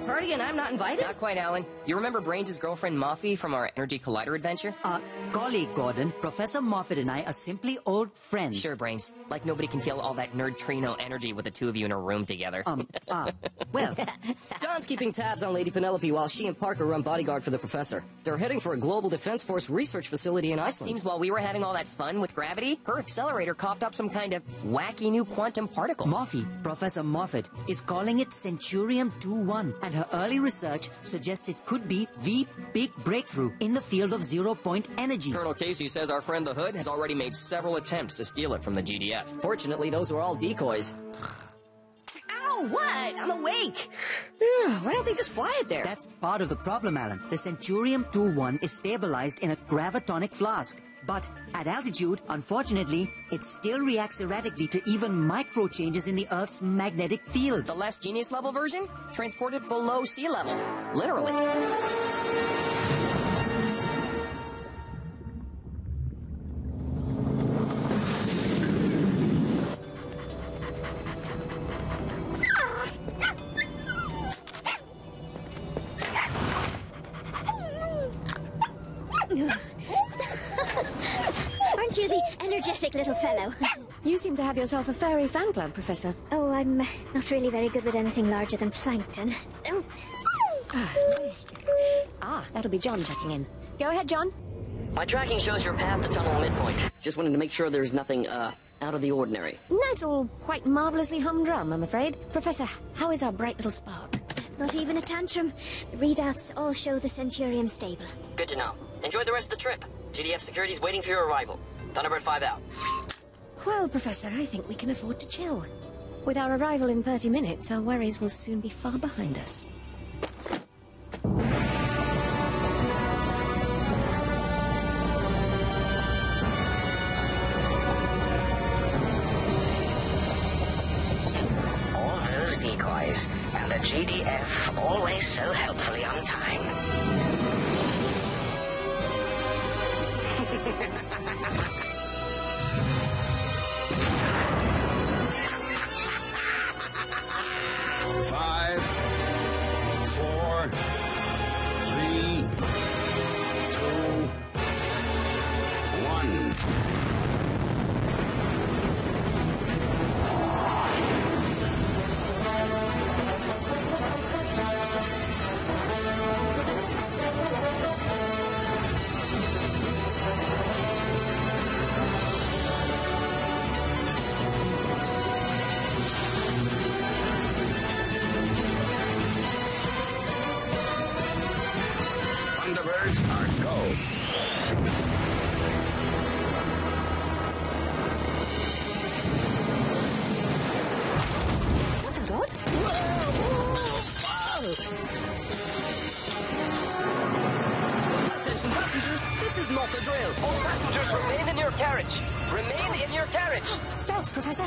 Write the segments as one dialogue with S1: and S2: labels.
S1: party and I'm not invited?
S2: Not quite, Alan. You remember Brains' girlfriend Muffy from our Energy Collider adventure?
S3: Golly, Gordon, Professor Moffat and I are simply old friends.
S2: Sure, Brains. Like nobody can feel all that nerd-trino energy with the two of you in a room together.
S3: Well...
S1: John's keeping tabs on Lady Penelope while she and Parker run bodyguard for the professor. They're heading for a Global Defense Force research facility in Iceland.
S2: Seems while we were having all that fun with gravity, her accelerator coughed up some kind of wacky new quantum particle.
S3: Moffy, Professor Moffat, is calling it Centurium 2-1, and her early research suggests it could be the big breakthrough in the field of zero-point energy.
S2: Colonel Casey says our friend the Hood has already made several attempts to steal it from the GDF.
S1: Fortunately, those were all decoys. Ow, what? I'm awake! Why don't they just fly it there?
S3: That's part of the problem, Alan. The Centurium 2-1 is stabilized in a gravitonic flask. But at altitude, unfortunately, it still reacts erratically to even micro changes in the Earth's magnetic fields.
S2: The less genius level version? Transported below sea level. Literally.
S4: Aren't you the energetic little fellow?
S5: You seem to have yourself a furry fan club, Professor.
S4: Oh, I'm not really very good with anything larger than plankton. Oh.
S5: That'll be John checking in. Go ahead, John.
S1: My tracking shows you're past the tunnel midpoint. Just wanted to make sure there's nothing, out of the ordinary.
S5: That's all quite marvelously humdrum, I'm afraid. Professor, how is our bright little spark?
S4: Not even a tantrum. The readouts all show the Centurium stable.
S1: Good to know. Enjoy the rest of the trip. GDF security's waiting for your arrival. Thunderbird 5 out.
S5: Well, Professor, I think we can afford to chill. With our arrival in 30 minutes, our worries will soon be far behind us.
S6: All those decoys, and the GDF always so helpfully on time.
S7: 5, 4, 3, 2, 1. Thunderbirds are go.
S5: Wasn't odd?
S1: Attention passengers, this is not the drill. All passengers remain in your carriage. Remain in your carriage.
S5: Belts, Professor.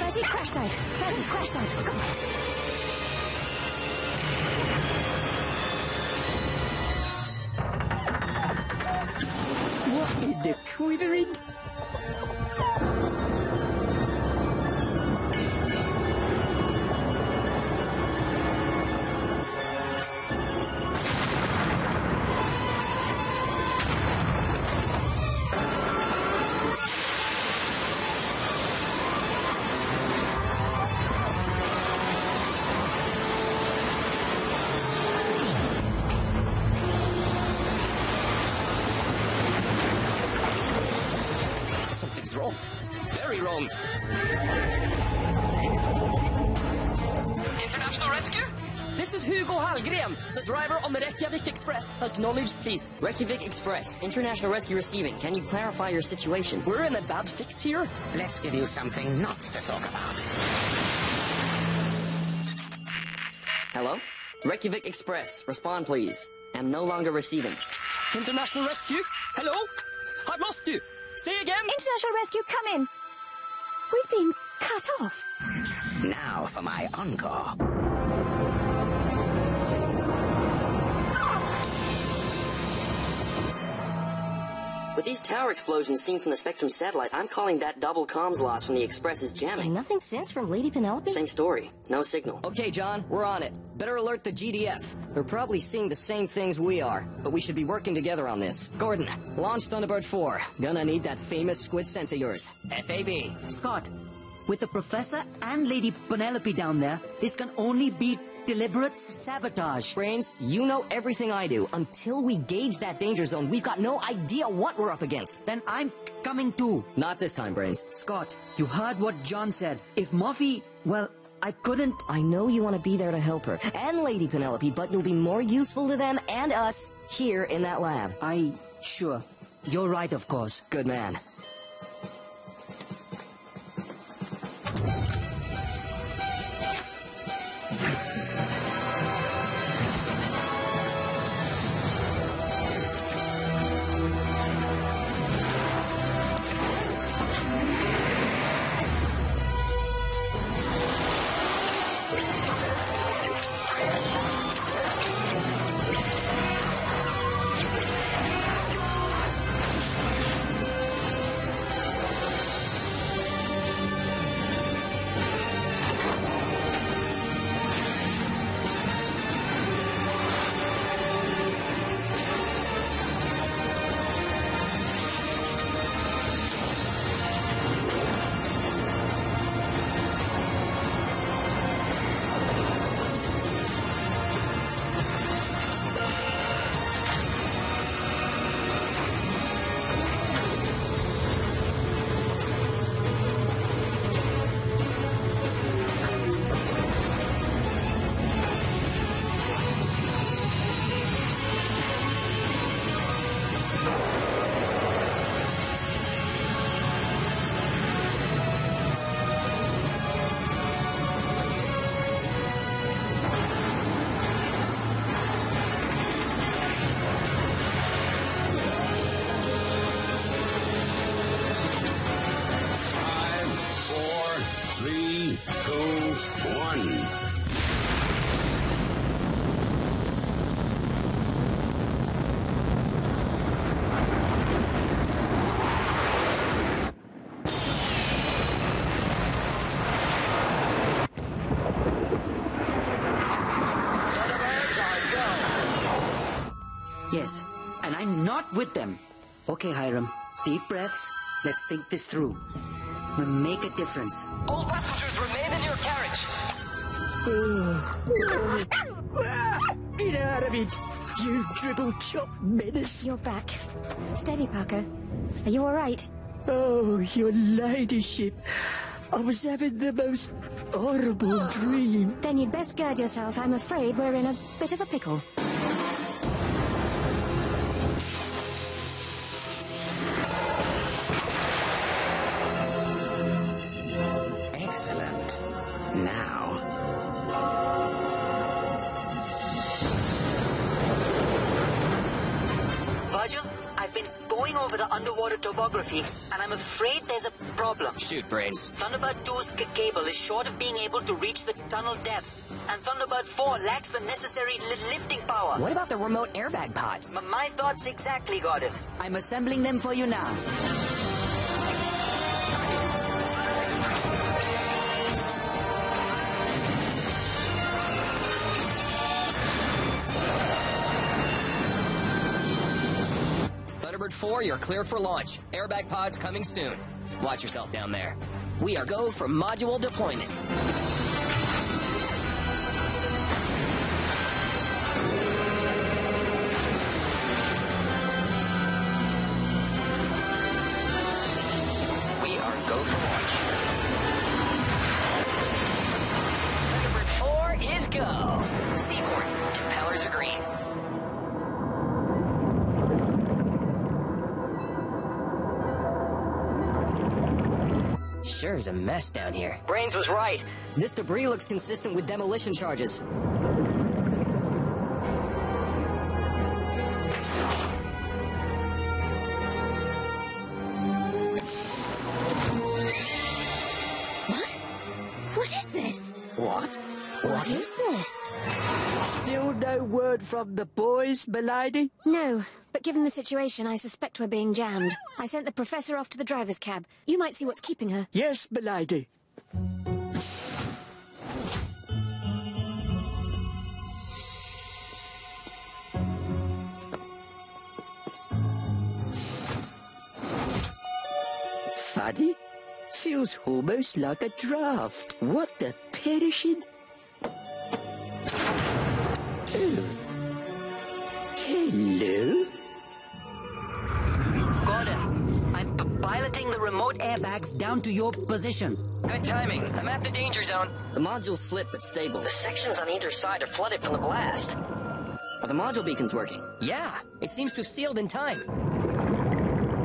S5: Bertie, crash dive. Bertie, crash dive. Come on.
S1: What in the quivering? Something's wrong. Very wrong. International Rescue? This is Hugo Hallgren, the driver on the Reykjavik Express. Acknowledge, please. Reykjavik Express, International Rescue receiving. Can you clarify your situation? We're in a bad fix here.
S6: Let's give you something not to talk about.
S1: Hello? Reykjavik Express, respond please. Am no longer receiving. International Rescue? Hello? I've lost you. Say again?
S5: International Rescue, come in. We've been cut off.
S6: Now for my encore.
S1: With these tower explosions seen from the Spectrum satellite, I'm calling that double comms loss from the Express is jamming.
S2: And nothing since from Lady Penelope?
S1: Same story. No signal.
S2: Okay, John, we're on it. Better alert the GDF. They're probably seeing the same things we are, but we should be working together on this. Gordon, launch Thunderbird 4. Gonna need that famous squid sense of yours. FAB.
S3: Scott, with the Professor and Lady Penelope down there, this can only be deliberate sabotage.
S2: Brains, you know everything I do. Until we gauge that danger zone, we've got no idea what we're up against.
S3: Then I'm coming too.
S2: Not this time, Brains.
S3: Scott, you heard what John said. If Morphe, well, I couldn't...
S2: I know you want to be there to help her, and Lady Penelope, but you'll be more useful to them and us here in that lab.
S3: Sure. You're right, of course.
S2: Good man.
S3: Yes, and I'm not with them. Okay, Hiram, deep breaths. Let's think this through. We'll make a difference.
S1: All passengers remain in your carriage.
S2: Get out of it, you dribble chop menace.
S5: You're back. Steady, Parker. Are you all right?
S2: Oh, your ladyship. I was having the most horrible dream.
S5: Then you'd best gird yourself. I'm afraid we're in a bit of a pickle.
S7: Excellent. Now.
S3: Virgil, I've been going over the underwater topography, and I'm afraid there's a problem.
S2: Shoot, Brains.
S3: Thunderbird 2's cable is short of being able to reach the tunnel depth, and Thunderbird 4 lacks the necessary lifting power.
S2: What about the remote airbag pods?
S3: My thoughts exactly, Gordon. I'm assembling them for you now.
S2: Thunderbird 4, you're clear for launch. Airbag pods coming soon. Watch yourself down there. We are go for module deployment.
S6: We are go for launch. Thunderbird 4 is go. Seaport. Impellers are green.
S2: Sure is a mess down here.
S1: Brains was right.
S2: This debris looks consistent with demolition charges.
S5: What? What is this?
S7: What?
S5: What is this?
S8: Still no word from the boys, milady?
S5: No, but given the situation, I suspect we're being jammed. I sent the professor off to the driver's cab. You might see what's keeping her.
S8: Yes, milady. Funny. Feels almost like a draft. What the perishing? Oh. Hello?
S3: Gordon, I'm piloting the remote airbags down to your position.
S1: Good timing. I'm at the danger zone.
S2: The module's slit but stable.
S1: The sections on either side are flooded from the blast.
S2: Are the module beacons working?
S1: Yeah, it seems to have sealed in time.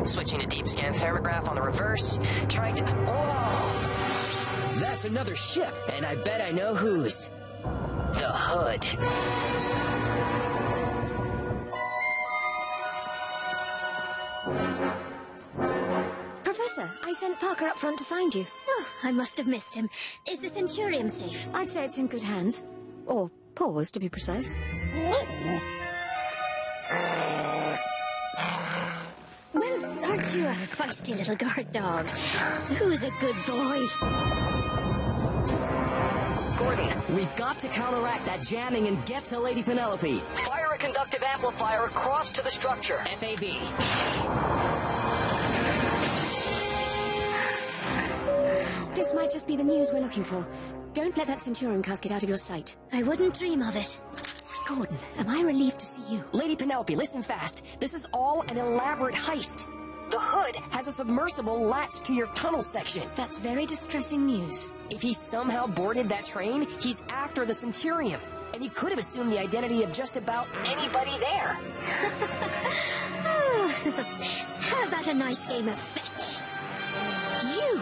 S1: Switching to deep scan thermograph on the reverse. Trying to... Oh! That's another ship, and I bet I know whose. The Hood.
S5: Professor, I sent Parker up front to find you.
S4: Oh, I must have missed him. Is the Centurium safe?
S5: I'd say it's in good hands. Or paws, to be precise.
S4: Well, aren't you a feisty little guard dog? Who's a good boy?
S2: Gordon, we've got to counteract that jamming and get to Lady Penelope.
S1: Fire a conductive amplifier across to the structure. FAB.
S5: This might just be the news we're looking for. Don't let that Centurion casket out of your sight.
S4: I wouldn't dream of it.
S5: Gordon, am I relieved to see you?
S1: Lady Penelope, listen fast. This is all an elaborate heist. The Hood has a submersible latched to your tunnel section.
S5: That's very distressing news.
S1: If he somehow boarded that train, he's after the Centurion. And he could have assumed the identity of just about anybody there.
S4: Oh, how about a nice game of fetch?
S5: You!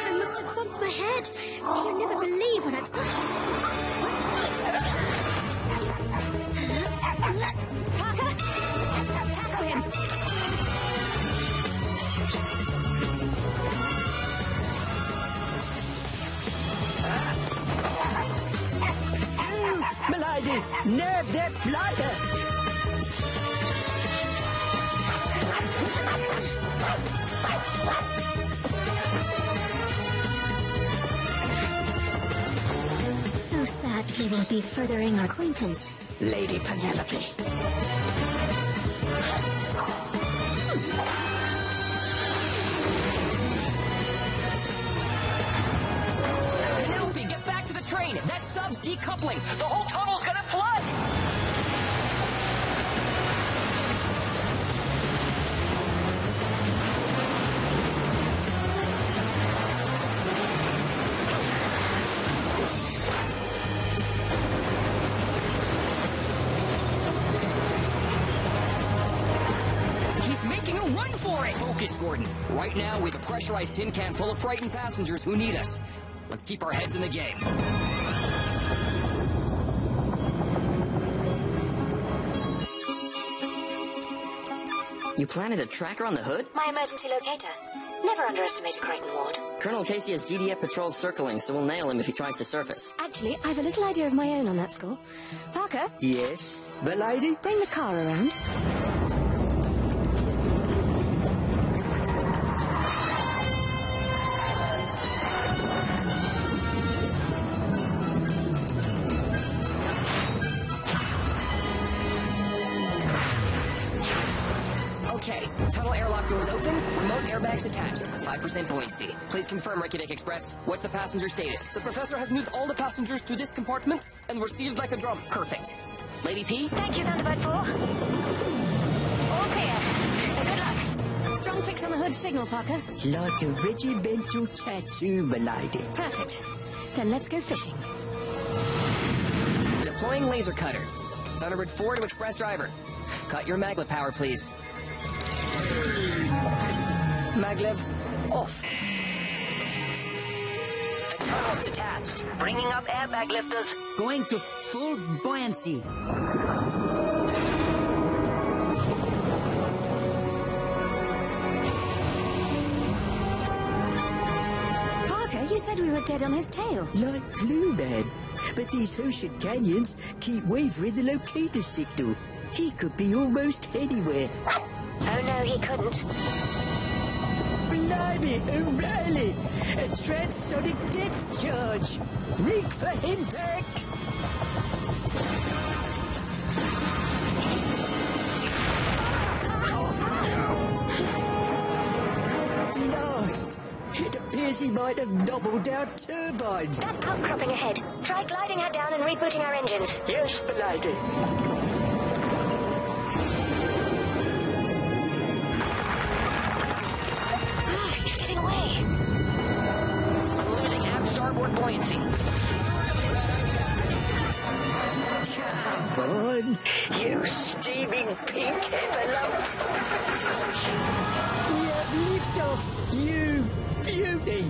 S4: I must have bumped my head. You'll never believe what I've...
S5: Parker! Tackle him!
S8: Milady, nerve that blighter!
S4: So sadly we'll be furthering our acquaintance.
S8: Lady Penelope.
S1: Penelope, get back to the train! That sub's decoupling! The whole tunnel's gonna flood! Run for it! Focus, Gordon. Right now, we have a pressurized tin can full of frightened passengers who need us. Let's keep our heads in the game.
S2: You planted a tracker on the Hood?
S5: My emergency locator. Never underestimate a Crichton ward.
S2: Colonel Casey has GDF patrols circling, so we'll nail him if he tries to surface.
S5: Actually, I've a little idea of my own on that score. Parker,
S8: Yes, milady?
S5: bring the car around.
S1: Okay, tunnel airlock doors open, remote airbags attached, 5% buoyancy. Please confirm, Reykjavik Express. What's the passenger status? The professor has moved all the passengers to this compartment, and we're sealed like a drum. Perfect. Lady P?
S4: Thank you, Thunderbird 4. All clear. Good luck.
S5: Strong fix on the Hood signal, Parker.
S8: Like a regimental tattoo, milady.
S5: Perfect. Then let's go fishing.
S1: Deploying laser cutter. Thunderbird 4 to Express driver. Cut your maglev power, please. Maglev off. The tunnel's detached.
S6: Bringing up airbag lifters.
S3: Going to full buoyancy.
S5: said we were dead on his tail.
S8: Like Glue Man. But these ocean canyons keep wavering the locator signal. He could be almost anywhere.
S4: Oh no, he couldn't.
S8: Blimey, O'Reilly! A transonic depth charge! Rig for impact! Lost! It appears he might have nobbled our turbines.
S4: That outcropping ahead. Try gliding her down and rebooting our engines.
S8: Yes, milady.
S4: He's getting away.
S1: I'm losing half starboard buoyancy.
S8: Come on.
S6: You steaming pink envelope.
S8: We have liftoff, you beauty.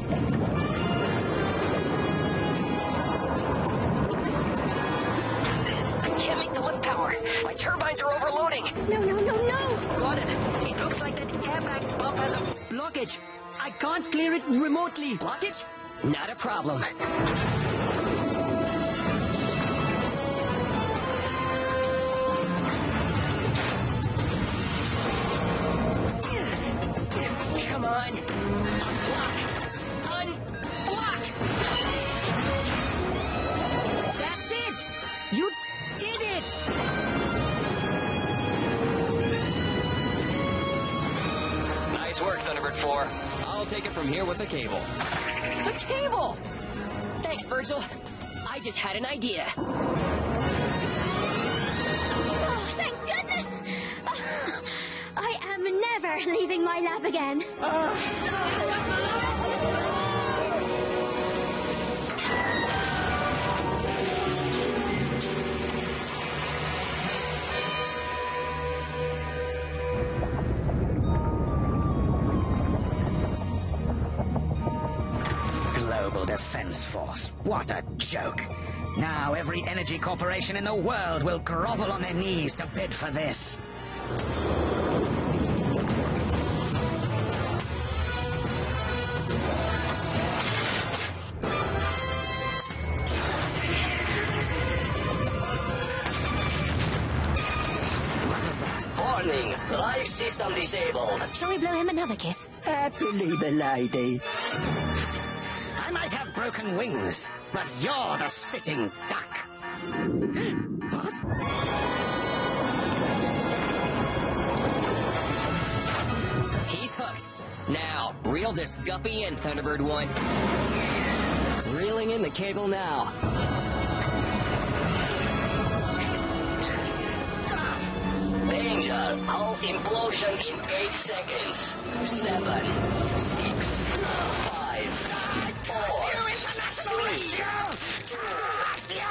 S1: I can't make the lift power. My turbines are overloading.
S5: No, no, no, no!
S3: Got it. It looks like that airbag pump has a blockage. I can't clear it remotely.
S1: Blockage? Not a problem. Come on. Unblock. Unblock.
S3: That's it. You did it.
S1: Nice work, Thunderbird 4. I'll take it from here with the cable. The cable! Thanks, Virgil. I just had an idea.
S5: Oh, thank goodness! Oh, I am never leaving my lab again.
S6: Global Defense Force. What a joke. Now every energy corporation in the world will grovel on their knees to bid for this. What was that?
S2: Warning! Life system disabled.
S5: Shall we blow him another kiss?
S8: Happily, milady.
S6: I might have broken wings, but you're the sitting duck. What?
S1: He's hooked. Now, reel this guppy in, Thunderbird 1.
S2: Reeling in the cable now. Danger! Hull implosion in 8 seconds. 7, 6, 5, 4, 3, 2, 1, 0.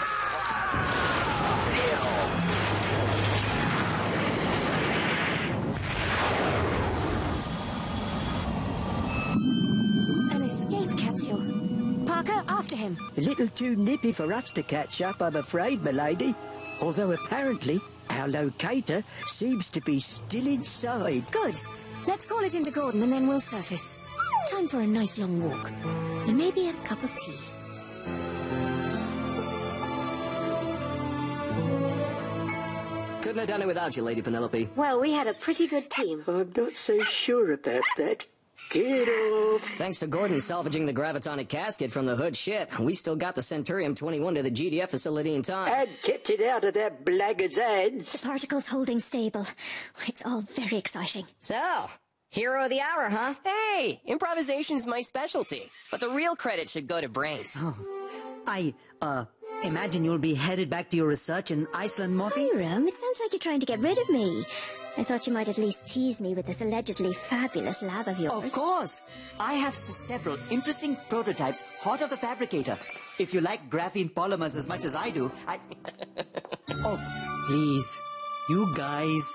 S5: An escape capsule. Parker, after him.
S8: A little too nippy for us to catch up, I'm afraid, milady. Although apparently our locator seems to be still inside.
S5: Good. Let's call it into Gordon and then we'll surface. Time for a nice long walk. And maybe a cup of tea.
S2: Couldn't have done it without you, Lady Penelope.
S4: Well, we had a pretty good team.
S8: I'm not so sure about that. Get off.
S2: Thanks to Gordon salvaging the gravitonic casket from the hood ship, we still got the Centurium 21 to the GDF facility in time.
S8: And kept it out of that blackguard's hands.
S5: The particles holding stable. It's all very exciting.
S2: So, hero of the hour, huh?
S1: Hey, improvisation's my specialty. But the real credit should go to Brains.
S3: I imagine you'll be headed back to your research in Iceland, Morphe?
S4: Hiram, it sounds like you're trying to get rid of me. I thought you might at least tease me with this allegedly fabulous lab of yours.
S3: Of course. I have several interesting prototypes hot off the fabricator. If you like graphene polymers as much as I do, Oh, please. You guys.